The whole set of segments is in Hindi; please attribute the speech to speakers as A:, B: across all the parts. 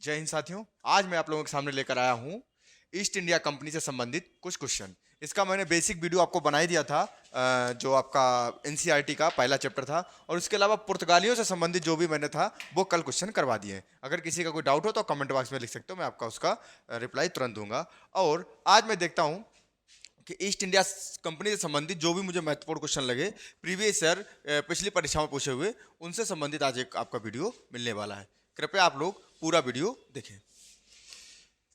A: जय हिंद साथियों। आज मैं आप लोगों के सामने लेकर आया हूं ईस्ट इंडिया कंपनी से संबंधित कुछ क्वेश्चन। इसका मैंने बेसिक वीडियो आपको बना ही दिया था, जो आपका एनसीईआरटी का पहला चैप्टर था, और इसके अलावा पुर्तगालियों से संबंधित जो भी मैंने था वो कल क्वेश्चन करवा दिए। अगर किसी का कोई डाउट हो तो कमेंट बॉक्स में लिख सकते हो, मैं आपका उसका रिप्लाई तुरंत दूंगा। और आज मैं देखता हूँ कि ईस्ट इंडिया कंपनी से संबंधित जो भी मुझे महत्वपूर्ण क्वेश्चन लगे, प्रीवियस ईयर पिछली परीक्षा में पूछे हुए, उनसे संबंधित आज एक आपका वीडियो मिलने वाला है। कृपया आप लोग पूरा वीडियो देखें।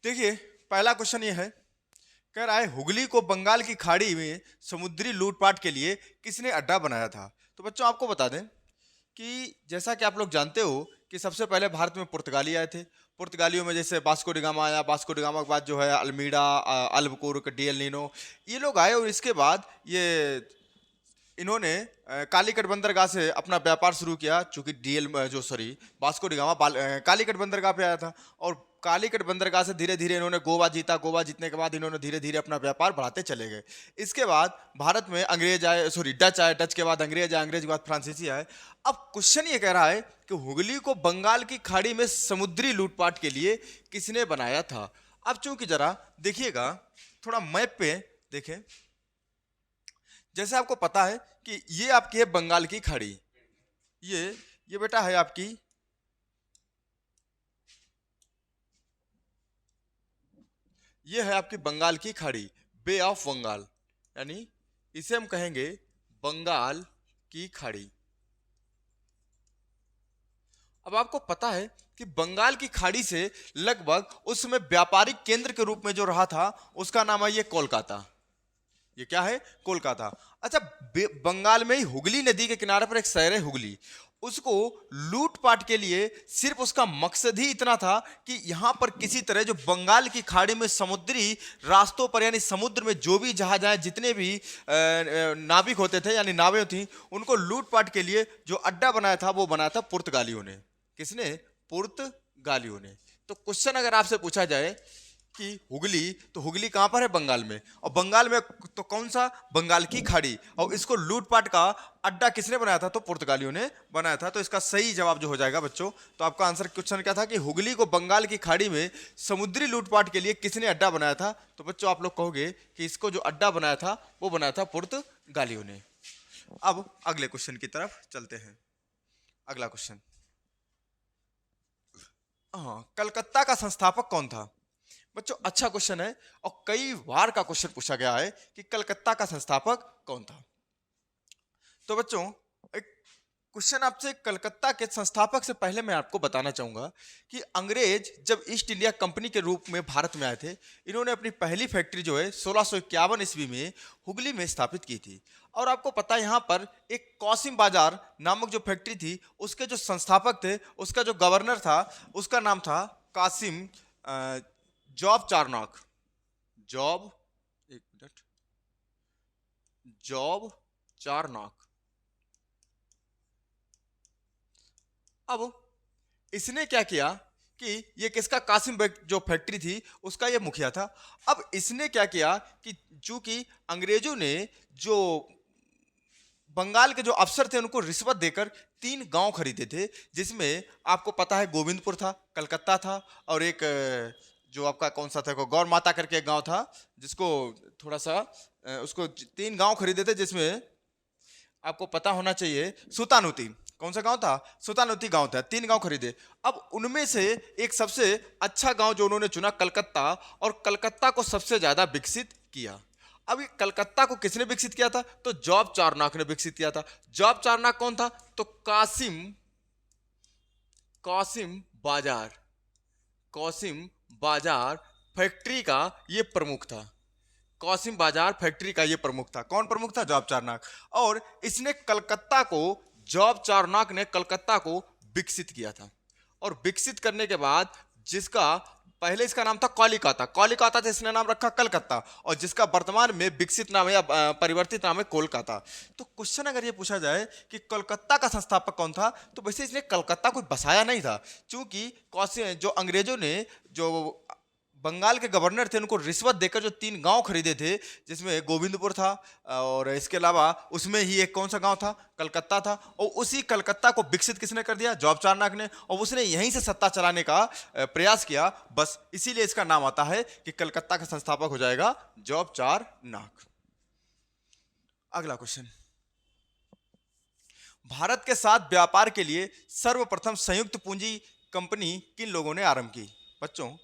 A: देखिए, पहला क्वेश्चन ये है, कह रहा है हुगली को बंगाल की खाड़ी में समुद्री लूटपाट के लिए किसने अड्डा बनाया था। तो बच्चों आपको बता दें कि जैसा कि आप लोग जानते हो कि सबसे पहले भारत में पुर्तगाली आए थे। पुर्तगालियों में जैसे वास्को डी गामा आया, वास्को डी गामा के बाद जो है अल्मीडा, अल्बुकुर्क, डीएल नीनो, ये लोग आए। और इसके बाद ये इन्होंने कालीकट बंदरगाह से अपना व्यापार शुरू किया, चूंकि डीएल जो sorry Vasco D gamma Calicut बंदरगाह पे आया था। और कालीकट बंदरगाह से धीरे धीरे इन्होंने गोवा जीता। गोवा जीतने के बाद इन्होंने धीरे धीरे अपना व्यापार बढ़ाते चले गए। इसके बाद भारत में अंग्रेज आए, सॉरी डच आए, डच के बाद अंग्रेज आए, अंग्रेज के बाद फ्रांसीसी आए। अब क्वेश्चन ये कह रहा है कि हुगली को बंगाल की खाड़ी में समुद्री लूटपाट के लिए किसने बनाया था। अब चूंकि जरा देखिएगा, थोड़ा मैप पे देखें। जैसे आपको पता है कि ये आपकी है बंगाल की खाड़ी, ये बेटा है आपकी ये है आपकी बंगाल की खाड़ी, बे ऑफ बंगाल, यानी इसे हम कहेंगे बंगाल की खाड़ी। अब आपको पता है कि बंगाल की खाड़ी से लगभग उस समय व्यापारिक केंद्र के रूप में जो रहा था उसका नाम है ये कोलकाता। ये क्या है? कोलकाता। अच्छा, बंगाल में ही हुगली नदी के किनारे पर एक शहर है हुगली। उसको लूटपाट के लिए सिर्फ उसका मकसद ही इतना था कि यहां पर किसी तरह जो बंगाल की खाड़ी में समुद्री रास्तों पर, यानी समुद्र में जो भी जहाज आए, जितने भी नाविक होते थे यानी नावें थी, उनको लूटपाट के लिए जो अड्डा बनाया था वो बनाया था पुर्तगालियों ने। किसने? पुर्तगालियों ने। तो क्वेश्चन अगर आपसे पूछा जाए कि हुगली, तो हुगली कहां पर है? बंगाल में। और बंगाल में तो कौन सा? बंगाल की खाड़ी। और इसको लूटपाट का अड्डा किसने बनाया था? तो पुर्तगालियों ने बनाया था। तो इसका सही जवाब जो हो जाएगा बच्चों, तो आपका आंसर क्वेश्चन क्या था कि हुगली को बंगाल की खाड़ी में समुद्री लूटपाट के लिए किसने अड्डा बनाया था। तो बच्चों आप लोग कहोगे कि इसको जो अड्डा बनाया था वो बनाया था पुर्तगालियों ने। अब अगले क्वेश्चन की तरफ चलते हैं। अगला क्वेश्चन, हाँ, कलकत्ता का संस्थापक कौन था। बच्चों अच्छा क्वेश्चन है, और कई बार का क्वेश्चन पूछा गया है कि कलकत्ता का संस्थापक कौन था। तो बच्चों एक क्वेश्चन आपसे कलकत्ता के संस्थापक से पहले मैं आपको बताना चाहूंगा कि अंग्रेज जब ईस्ट इंडिया कंपनी के रूप में भारत में आए थे, इन्होंने अपनी पहली फैक्ट्री जो है 1651 ईस्वी में हुगली में स्थापित की थी। और आपको पता है यहाँ पर एक कासिम बाजार नामक जो फैक्ट्री थी, उसके जो संस्थापक थे, उसका जो गवर्नर था, उसका नाम था कासिम जॉब चारनॉक। जॉब, एक मिनट, जॉब चारनॉक। अब इसने क्या किया कि ये किसका? कासिम बेग जो फैक्ट्री थी उसका ये मुखिया था। अब इसने क्या किया कि चूंकि अंग्रेजों ने जो बंगाल के जो अफसर थे उनको रिश्वत देकर 3 गांव खरीदे थे, जिसमें आपको पता है गोविंदपुर था, कलकत्ता था, और एक जो आपका कौन सा था, गौर माता करके एक गांव था, जिसको थोड़ा सा उसको 3 गांव खरीदे थे, जिसमें आपको पता होना चाहिए सुतानुती। कौन सा गांव था? सुतानुती गांव था। 3 गांव खरीदे। अब उनमें से एक सबसे अच्छा गांव जो उन्होंने चुना, कलकत्ता, और कलकत्ता को सबसे ज्यादा विकसित किया। अब ये कलकत्ता को किसने विकसित किया था? तो जॉब चारनॉक ने विकसित किया था। जॉब चारनॉक कौन था? तो कासिम कासिम बाजार कासिम बाजार फैक्ट्री का ये प्रमुख था। कासिम बाजार फैक्ट्री का ये प्रमुख था। कौन प्रमुख था? जॉब चारनॉक। और इसने कलकत्ता को, जॉब चारनॉक ने कलकत्ता को विकसित किया था। और विकसित करने के बाद जिसका पहले इसका नाम था कॉलिकाता, कॉलिकाता से इसने नाम रखा कलकत्ता, और जिसका वर्तमान में विकसित नाम है या परिवर्तित नाम है कोलकाता। तो क्वेश्चन अगर ये पूछा जाए कि कलकत्ता का संस्थापक कौन था, तो वैसे इसने कलकत्ता को बसाया नहीं था, क्योंकि जो अंग्रेजों ने जो बंगाल के गवर्नर थे, उनको रिश्वत देकर जो 3 गांव खरीदे थे, जिसमें गोविंदपुर था और इसके अलावा उसमें ही एक कौन सा गांव था, कलकत्ता था। और उसी कलकत्ता को विकसित किसने कर दिया, जॉब चारनाक ने, और उसने यहीं से सत्ता चलाने का प्रयास किया। बस इसीलिए इसका नाम आता है कि कलकत्ता का संस्थापक हो जाएगा जॉब चारनाक। अगला क्वेश्चन, भारत के साथ व्यापार के लिए सर्वप्रथम संयुक्त पूंजी कंपनी किन लोगों ने आरंभ की। बच्चों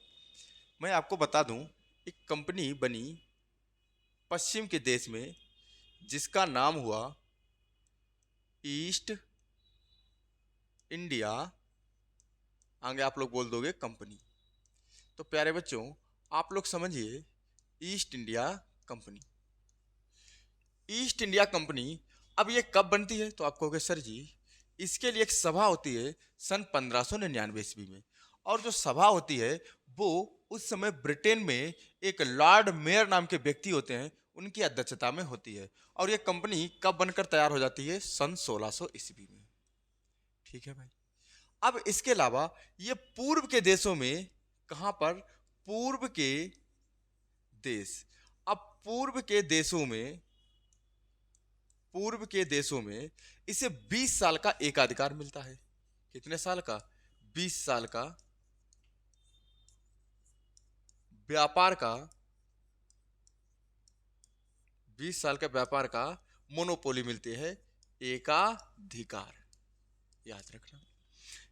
A: मैं आपको बता दूं, एक कंपनी बनी पश्चिम के देश में जिसका नाम हुआ ईस्ट इंडिया, आगे आप लोग बोल दोगे कंपनी। तो प्यारे बच्चों आप लोग समझिए, east India company, east India company अब ये कब बनती है, तो आप कहोगे सर जी इसके लिए एक सभा होती है सन 1599 ईस्वी में, और जो सभा होती है वो उस समय ब्रिटेन में एक लॉर्ड मेयर नाम के व्यक्ति होते हैं, उनकी अध्यक्षता में होती है। और ये कंपनी कब बनकर तैयार हो जाती है, सन 1600 ईस्वी में। ठीक है भाई। अब इसके अलावा ये पूर्व के देशों में, कहां पर, पूर्व के देश, अब पूर्व के देशों में इसे 20 साल का एकाधिकार मिलता है। कितने साल का, 20 साल का व्यापार का, 20 साल का व्यापार का मोनोपोली मिलती है, एकाधिकार, याद रखना।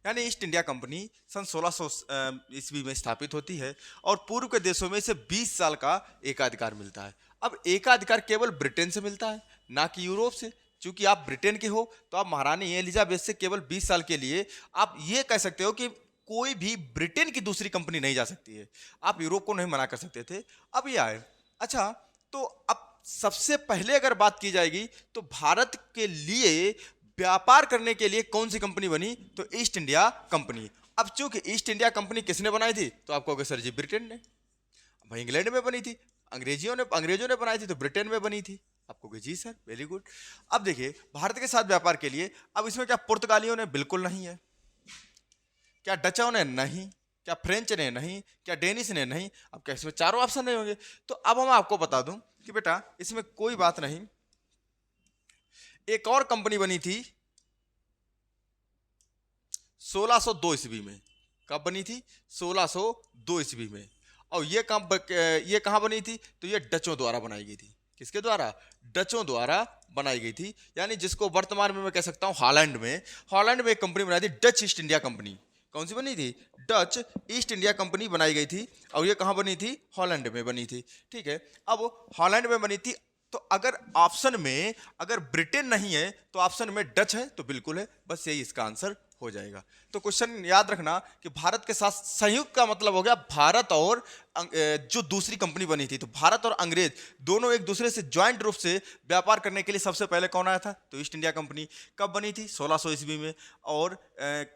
A: यानी ईस्ट इंडिया कंपनी सन 1600 ईस्वी में स्थापित होती है और पूर्व के देशों में इसे 20 साल का एकाधिकार मिलता है। अब एकाधिकार केवल ब्रिटेन से मिलता है, ना कि यूरोप से। चूंकि आप ब्रिटेन के हो तो आप महारानी एलिजाबेथ से केवल 20 साल के लिए आप ये कह सकते हो कि कोई भी ब्रिटेन की दूसरी कंपनी नहीं जा सकती है। आप यूरोप को नहीं मना कर सकते थे, अब ये आए। अच्छा, तो अब सबसे पहले अगर बात की जाएगी तो भारत के लिए व्यापार करने के लिए कौन सी कंपनी बनी, तो ईस्ट इंडिया कंपनी। अब चूंकि ईस्ट इंडिया कंपनी किसने बनाई थी, तो आप कहोगे सर जी ब्रिटेन ने। भाई इंग्लैंड में बनी थी, अंग्रेजों ने बनाई थी, तो ब्रिटेन में बनी थी। आपको जी सर, वेरी गुड। अब देखिए भारत के साथ व्यापार के लिए, अब इसमें क्या पुर्तगालियों ने, बिल्कुल नहीं है। क्या डचों ने, नहीं। क्या फ्रेंच ने, नहीं। क्या डेनिश ने, नहीं। अब क्या इसमें चारों ऑप्शन नहीं होंगे। तो अब हम आपको बता दूं कि बेटा इसमें कोई बात नहीं। एक और कंपनी बनी थी 1602 ईस्वी में। कब बनी थी, 1602 ईस्वी में। और ये कहां बनी थी, तो ये डचों द्वारा बनाई गई थी। किसके द्वारा, डचों द्वारा बनाई गई थी। यानी जिसको वर्तमान में मैं कह सकता हूं हॉलैंड में एक कंपनी बनाई थी, डच ईस्ट इंडिया कंपनी। कौन सी बनी थी, डच ईस्ट इंडिया कंपनी बनाई गई थी। और ये कहां बनी थी, हॉलैंड में बनी थी। ठीक है, अब हॉलैंड में बनी थी। तो अगर ऑप्शन में अगर ब्रिटेन नहीं है तो ऑप्शन में डच है, तो बिल्कुल है, बस यही इसका आंसर हो जाएगा। तो क्वेश्चन याद रखना कि भारत के साथ संयुक्त का मतलब हो गया भारत और जो दूसरी कंपनी बनी थी। तो भारत और अंग्रेज दोनों एक दूसरे से ज्वाइंट रूप से व्यापार करने के लिए सबसे पहले कौन आया था, तो ईस्ट इंडिया कंपनी। कब बनी थी, 1600 ईस्वी में। और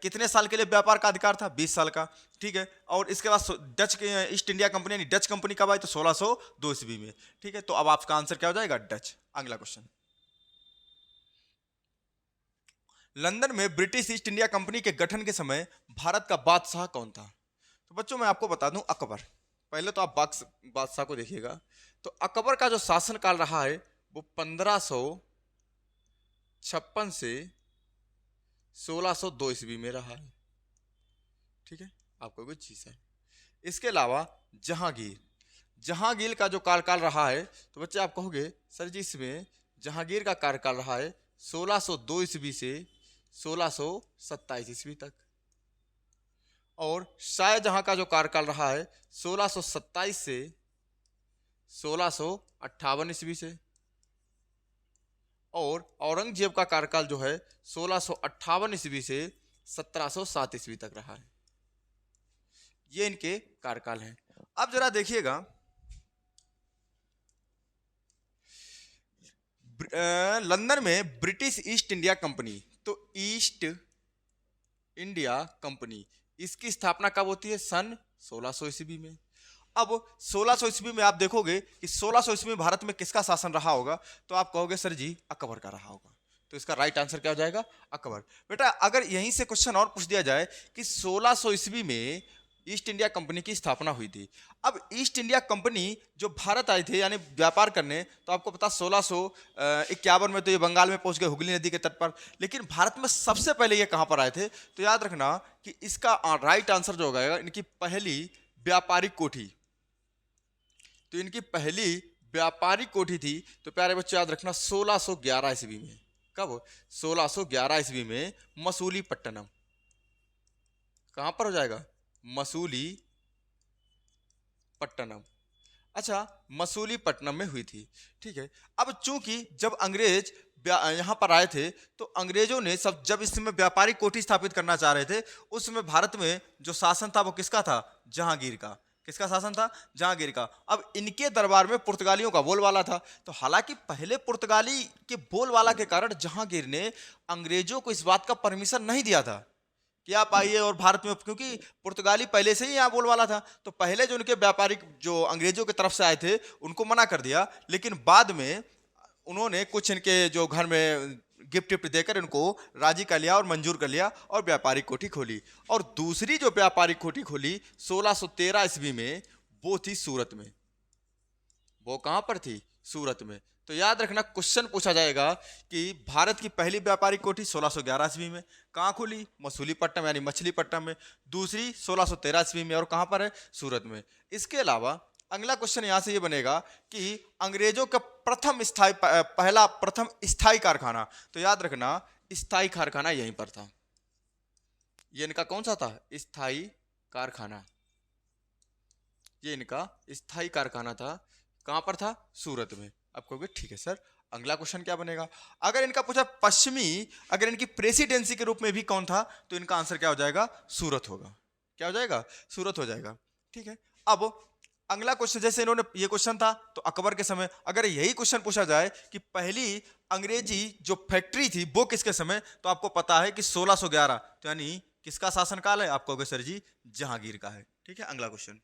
A: कितने साल के लिए व्यापार का अधिकार था, 20 साल का। ठीक है, और इसके बाद डच ईस्ट इंडिया कंपनी यानी डच कंपनी कब आई, तो 1602 ईस्वी में। ठीक है, तो अब आपका आंसर क्या हो जाएगा, डच। अगला क्वेश्चन, लंदन में ब्रिटिश ईस्ट इंडिया कंपनी के गठन के समय भारत का बादशाह कौन था। तो बच्चों मैं आपको बता दूं, अकबर। पहले तो आप बादशाह को देखिएगा। तो अकबर का जो शासनकाल रहा है वो 1556 से 1602 ईस्वी में रहा है। ठीक है, आपको कुछ चीज है। इसके अलावा जहांगीर का जो कार्यकाल रहा है, तो बच्चे आप कहोगे सर जी इसमें जहांगीर का कार्यकाल रहा है 1602 ईस्वी से 1627 ईस्वी तक। और शाहजहां का जो कार्यकाल रहा है 1627 से 1658 ईस्वी से। और औरंगजेब का कार्यकाल जो है 1658 ईस्वी से 1707 ईस्वी तक रहा है। ये इनके कार्यकाल हैं। अब जरा देखिएगा, लंदन में ब्रिटिश ईस्ट इंडिया कंपनी, तो ईस्ट इंडिया कंपनी इसकी स्थापना कब होती है, सन 1600 ईस्वी में। अब 1600 ईस्वी में आप देखोगे कि 1600 ईस्वी में भारत में किसका शासन रहा होगा, तो आप कहोगे सर जी अकबर का रहा होगा। तो इसका राइट आंसर क्या हो जाएगा, अकबर। बेटा अगर यहीं से क्वेश्चन और पूछ दिया जाए कि 1600 ईस्वी में ईस्ट इंडिया कंपनी की स्थापना हुई थी। अब ईस्ट इंडिया कंपनी जो भारत आए थे यानी व्यापार करने, तो आपको पता 1651 में तो ये बंगाल में पहुंच गए हुगली नदी के तट पर। लेकिन भारत में सबसे पहले ये कहां पर आए थे? तो याद रखना कि इसका राइट आंसर जो होगा इनकी पहली व्यापारिक कोठी, तो इनकी पहली व्यापारिक कोठी थी तो प्यारे बच्चों याद रखना 1611 ईस्वी में। कब? 1611 ईस्वी में मसूलीपट्टनम। कहां पर हो जाएगा? मसूलीपट्टनम। अच्छा, मसूलीपट्टनम में हुई थी। ठीक है। अब चूंकि जब अंग्रेज यहां पर आए थे तो अंग्रेजों ने जब इसमें व्यापारिक कोठी स्थापित करना चाह रहे थे, उस समय भारत में जो शासन था वो किसका था? जहांगीर का। किसका शासन था? जहांगीर का। अब इनके दरबार में पुर्तगालियों का बोलबाला था। तो हालांकि पहले पुर्तगाली के बोलबाला के कारण जहांगीर ने अंग्रेजों को इस बात का परमिशन नहीं दिया था कि आप आइए और भारत में, क्योंकि पुर्तगाली पहले से ही यहाँ बोलबाला था। तो पहले जो उनके व्यापारिक जो अंग्रेजों की तरफ से आए थे उनको मना कर दिया, लेकिन बाद में उन्होंने कुछ इनके जो घर में गिफ्ट विफ्ट देकर इनको राजी कर लिया और मंजूर कर लिया और व्यापारिक कोठी खोली। और दूसरी जो व्यापारिक कोठी खोली 1613 ईस्वी में, वो थी सूरत में। वो कहां पर थी? सूरत में। तो याद रखना क्वेश्चन पूछा जाएगा कि भारत की पहली व्यापारिक कोठी 1611 ईस्वी में कहां खुली? मसूलीपट्टनम यानी मछलीपट्टनम में। दूसरी 1613 ईस्वी में, और कहां पर है? सूरत में। इसके अलावा अगला क्वेश्चन यहां से ये बनेगा कि अंग्रेजों का प्रथम स्थायी कारखाना, तो याद रखना स्थायी कारखाना यहीं पर था। ये इनका कौन सा था? स्थायी कारखाना। ये इनका स्थायी कारखाना था। कहां पर था? सूरत में। अब कहोगे ठीक है सर, अगला क्वेश्चन क्या बनेगा? अगर इनका पूछा पश्चिमी, अगर इनकी प्रेसिडेंसी के रूप में भी कौन था, तो इनका आंसर क्या हो जाएगा? सूरत होगा। क्या हो जाएगा? सूरत हो जाएगा। ठीक है। अब अगला क्वेश्चन, जैसे इन्होंने ये क्वेश्चन था तो अकबर के समय, अगर यही क्वेश्चन पूछा जाए कि पहली अंग्रेजी जो फैक्ट्री थी वो किसके समय, तो आपको पता है कि 1611, तो यानी किसका शासनकाल है? आप कहोगे सर जी जहांगीर का है। ठीक है। अगला क्वेश्चन,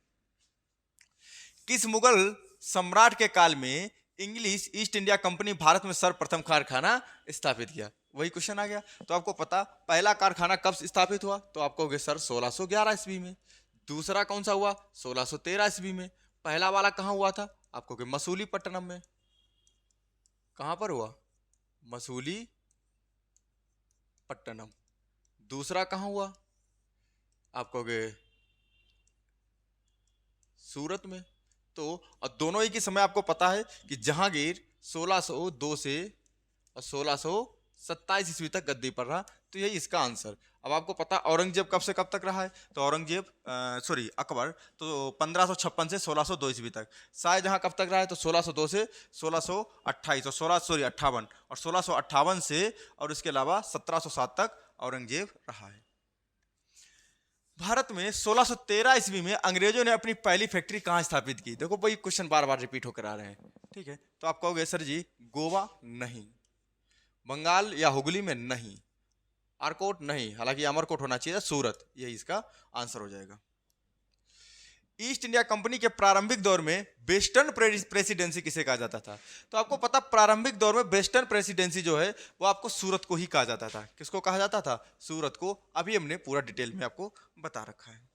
A: किस मुगल सम्राट के काल में English east India company Bharat में सर्वप्रथम कारखाना स्थापित किया? वही क्वेश्चन आ गया। तो आपको पता पहला कारखाना कब स्थापित हुआ, तो आप कहोगे सर 1611 ईस्वी में। दूसरा कौन सा हुआ? 1613 ईस्वी में। पहला वाला कहां हुआ था? आप कहोगे मसूलीपट्टनम में। कहां पर हुआ? मसूलीपट्टनम। दूसरा कहां हुआ? आप कहोगे सूरत में। तो दोनों ही के समय आपको पता है कि जहांगीर 1602 से 1627 ईस्वी तक गद्दी पर रहा, तो यही इसका आंसर। अब आपको पता औरंगजेब कब से कब तक रहा है, तो औरंगजेब अकबर तो 1556 से 1602 ईस्वी तक। शाहजहां कब तक रहा है, तो 1602 से 1628 और 1658 और 1658 से और इसके अलावा 1707 तक औरंगजेब रहा है। भारत में 1613 ईस्वी में अंग्रेजों ने अपनी पहली फैक्ट्री कहां स्थापित की? देखो वही क्वेश्चन बार बार रिपीट होकर आ रहे हैं। ठीक है। तो आप कहोगे सर जी गोवा नहीं, बंगाल या हुगली में नहीं, आरकोट नहीं, हालांकि अमरकोट होना चाहिए, सूरत, यही इसका आंसर हो जाएगा। ईस्ट इंडिया कंपनी के प्रारंभिक दौर में वेस्टर्न प्रेसिडेंसी किसे कहा जाता था? तो आपको पता प्रारंभिक दौर में वेस्टर्न प्रेसिडेंसी जो है वो आपको सूरत को ही कहा जाता था। किसको कहा जाता था? सूरत को। अभी हमने पूरा डिटेल में आपको बता रखा है।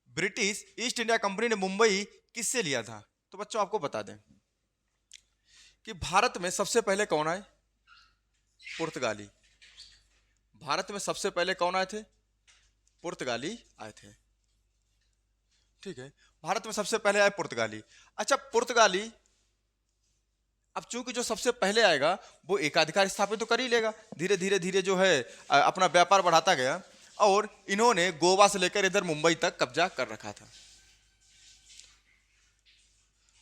A: ब्रिटिश ईस्ट इंडिया कंपनी ने मुंबई किससे लिया था? तो बच्चों आपको बता दें कि भारत में सबसे पहले कौन आए? पुर्तगाली। भारत में सबसे पहले कौन आए थे? पुर्तगाली आए थे। ठीक है। भारत में सबसे पहले आए पुर्तगाली। अच्छा, पुर्तगाली अब चूंकि जो सबसे पहले आएगा वो एकाधिकार स्थापित तो कर ही लेगा, धीरे धीरे धीरे जो है अपना व्यापार बढ़ाता गया, और इन्होंने गोवा से लेकर इधर मुंबई तक कब्जा कर रखा था।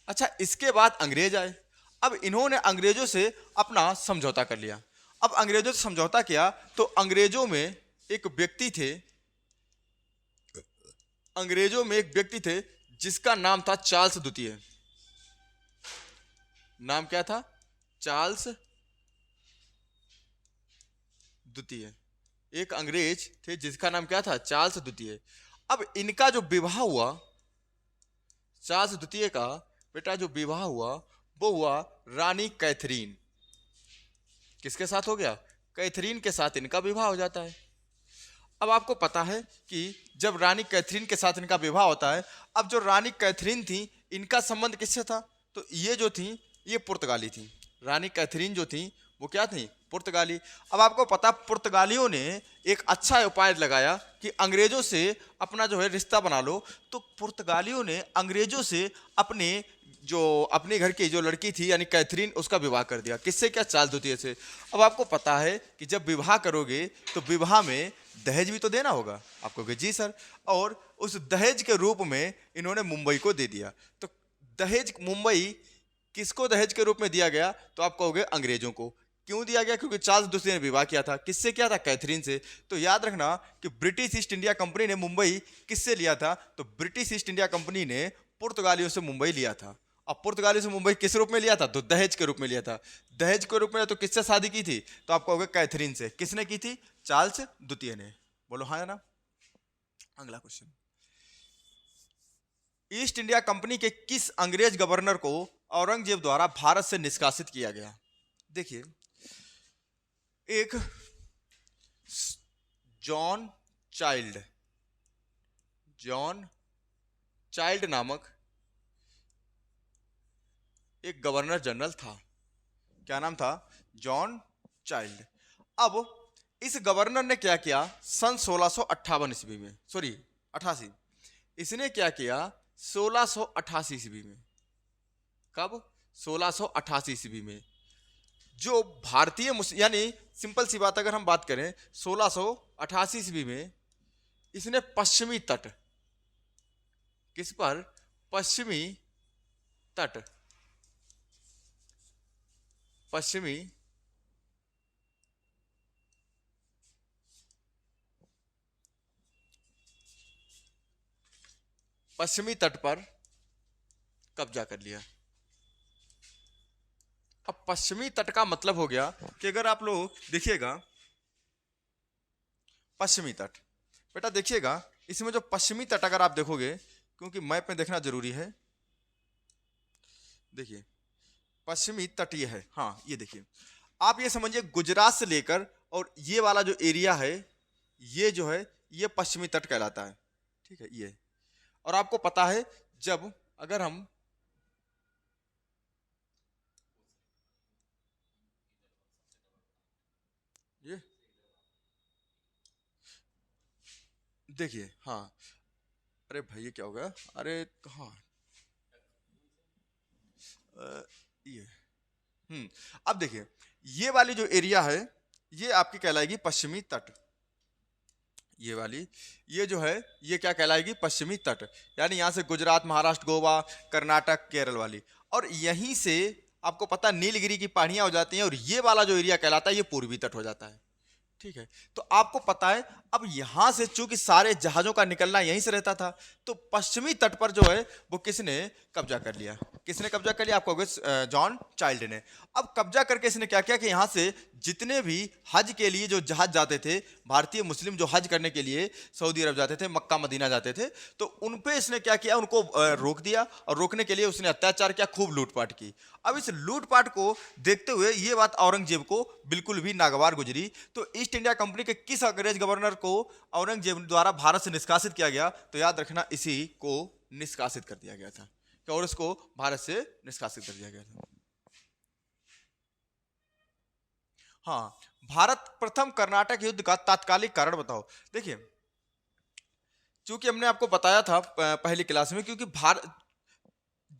A: अच्छा, इसके बाद अंग्रेज आए। अब इन्होंने अंग्रेजों से अपना समझौता कर लिया। अब अंग्रेजों से समझौता किया तो अंग्रेजों में एक व्यक्ति थे, जिसका नाम था चार्ल्स द्वितीय। नाम क्या था? चार्ल्स द्वितीय। एक अंग्रेज थे जिसका नाम क्या था? चार्ल्स द्वितीय। अब इनका जो विवाह हुआ, चार्ल्स द्वितीय का बेटा जो विवाह हुआ वो हुआ रानी कैथरीन। किसके साथ हो गया? कैथरीन के साथ इनका विवाह हो जाता है। अब आपको पता है कि जब रानी कैथरीन के साथ इनका विवाह होता है, अब जो रानी कैथरीन थी इनका संबंध किससे था? तो ये जो थी ये पुर्तगाली थी। रानी कैथरीन जो थी वो क्या थी? पुर्तगाली। अब आपको पता पुर्तगालियों ने एक अच्छा उपाय लगाया कि अंग्रेजों से अपना जो है रिश्ता बना लो। तो पुर्तगालियों ने अंग्रेजों से अपने घर की जो लड़की थी यानी कैथरीन उसका विवाह कर दिया। किससे? क्या? चार्ल्स द्वितीय से। अब आपको पता है कि जब विवाह करोगे तो विवाह में दहेज भी तो देना होगा। आप कहोगे जी सर। और उस दहेज के रूप में इन्होंने मुंबई को दे दिया। तो दहेज मुंबई किसको दहेज के रूप में दिया गया? तो आप कहोगे अंग्रेजों को। क्यों दिया गया? क्योंकि चार्ल्स द्वितीय ने विवाह किया था। किससे किया था? कैथरीन से। तो याद रखना कि ब्रिटिश ईस्ट इंडिया कंपनी ने मुंबई किससे लिया था? तो ब्रिटिश ईस्ट इंडिया कंपनी ने पुर्तगालियों से मुंबई लिया था। अब पुर्तगालियों से मुंबई किस रूप में लिया था? तो दहेज के रूप में लिया था। दहेज के रूप में तो किससे शादी की थी? तो आप कहोगे कैथरीन से। किसने की थी? चार्ल्स द्वितीय ने। बोलो हाँ या ना। अगला क्वेश्चन, ईस्ट इंडिया कंपनी के किस अंग्रेज गवर्नर को औरंगजेब द्वारा भारत से निष्कासित किया गया? देखिए, एक जॉन चाइल्ड नामक एक गवर्नर जनरल था। क्या नाम था? John child. अब इस गवर्नर ने क्या किया? सन 1658 ईस्वी में, सॉरी 88, इसने क्या किया? 1688 ईस्वी में। कब? 1688 ईस्वी में। जो भारतीय यानी सिंपल सी बात अगर हम बात करें 1688 ईस्वी में इसने पश्चिमी तट, किस पर? पश्चिमी तट पर कब्जा कर लिया। अब पश्चिमी तट का मतलब हो गया कि अगर आप लोग देखिएगा पश्चिमी तट, बेटा देखिएगा इसमें जो पश्चिमी तट अगर आप देखोगे, क्योंकि मैप में देखना जरूरी है। देखिए पश्चिमी तट ये है, हाँ ये देखिए, आप ये समझिए गुजरात से लेकर और ये वाला जो एरिया है ये जो है ये पश्चिमी तट कहलाता है। ठीक है ये। और आपको पता है जब अगर हम ये देखिए, हाँ अरे भाई ये क्या हो गया? अरे कहाँ ये अब देखिए ये वाली जो एरिया है ये आपकी कहलाएगी पश्चिमी तट। ये वाली ये जो है ये क्या कहलाएगी? पश्चिमी तट। यानी यहां से गुजरात, महाराष्ट्र, गोवा, कर्नाटक, केरल वाली। और यहीं से आपको पता नीलगिरी की पहाड़ियां हो जाती हैं और ये वाला जो एरिया कहलाता है ये पूर्वी तट हो जाता है। ठीक है। तो आपको पता है अब यहां से चूंकि सारे जहाजों का निकलना यहीं से रहता था तो पश्चिमी तट पर जो है वो किसने कब्जा कर लिया? किसने कब्जा कर लिया? आपको जॉन चाइल्ड ने। अब कब्जा करके इसने क्या किया कि यहां से जितने भी हज के लिए जो जहाज जाते थे, भारतीय मुस्लिम जो हज करने के लिए सऊदी अरब जाते थे, मक्का मदीना जाते थे, तो उन पे इसने क्या किया? उनको रोक दिया और रोकने के लिए उसने अत्याचार किया, खूब लूटपाट की। अब इस लूटपाट को देखते हुए ये बात औरंगजेब को बिल्कुल भी नागवार गुजरी। तो ईस्ट इंडिया कंपनी के किस अंग्रेज गवर्नर को औरंगजेब द्वारा भारत से निष्कासित किया गया? तो याद रखना इसी को निष्कासित कर दिया गया था और इसको भारत से निष्कासित कर दिया गया था। हाँ, भारत प्रथम कर्नाटक युद्ध का तात्कालिक कारण बताओ। देखिए चूंकि हमने आपको बताया था पहली क्लास में, क्योंकि भारत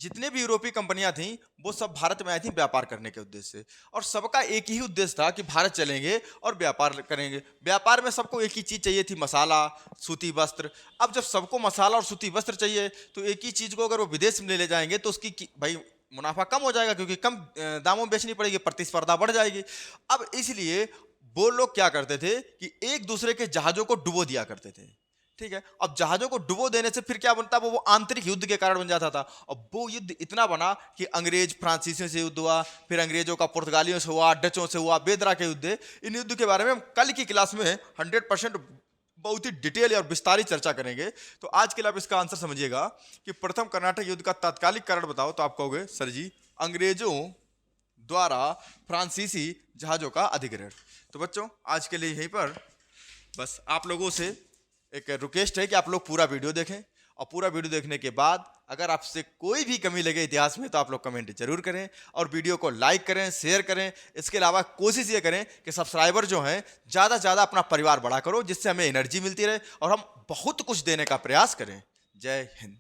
A: जितने भी यूरोपीय कंपनियां थीं वो सब भारत में आई थी व्यापार करने के उद्देश्य से, और सबका एक ही उद्देश्य था कि भारत चलेंगे और व्यापार करेंगे। व्यापार में सबको एक ही चीज़ चाहिए थी, मसाला, सूती वस्त्र। अब जब सबको मसाला और सूती वस्त्र चाहिए तो एक ही चीज़ को अगर वो विदेश में ले जाएंगे तो उसकी भाई मुनाफा कम हो जाएगा, क्योंकि कम दामों में बेचनी पड़ेगी, प्रतिस्पर्धा बढ़ जाएगी। अब इसलिए वो लोग क्या करते थे कि एक दूसरे के जहाज़ों को डुबो दिया करते थे। ठीक है। अब जहाजों को डुबो देने से फिर क्या बनता? वो आंतरिक युद्ध के कारण बन जाता था। और वो युद्ध इतना बना कि अंग्रेज फ्रांसीसियों से युद्ध हुआ, फिर अंग्रेजों का पुर्तगालियों से हुआ, डचों से हुआ, बेदरा के युद्ध। इन युद्ध के बारे में हम कल की क्लास में 100% बहुत ही डिटेल और विस्तारित चर्चा करेंगे। तो आज के लिए आप इसका आंसर समझिएगा कि प्रथम कर्नाटक युद्ध का तात्कालिक कारण बताओ। तो आप कहोगे सर जी अंग्रेजों द्वारा फ्रांसीसी जहाजों का अधिग्रहण। तो बच्चों आज के लिए यहीं पर बस आप लोगों से एक रिक्वेस्ट है कि आप लोग पूरा वीडियो देखें, और पूरा वीडियो देखने के बाद अगर आपसे कोई भी कमी लगे इतिहास में तो आप लोग कमेंट जरूर करें, और वीडियो को लाइक करें, शेयर करें। इसके अलावा कोशिश ये करें कि सब्सक्राइबर जो हैं ज़्यादा से ज़्यादा अपना परिवार बड़ा करो, जिससे हमें एनर्जी मिलती रहे और हम बहुत कुछ देने का प्रयास करें। जय हिंद।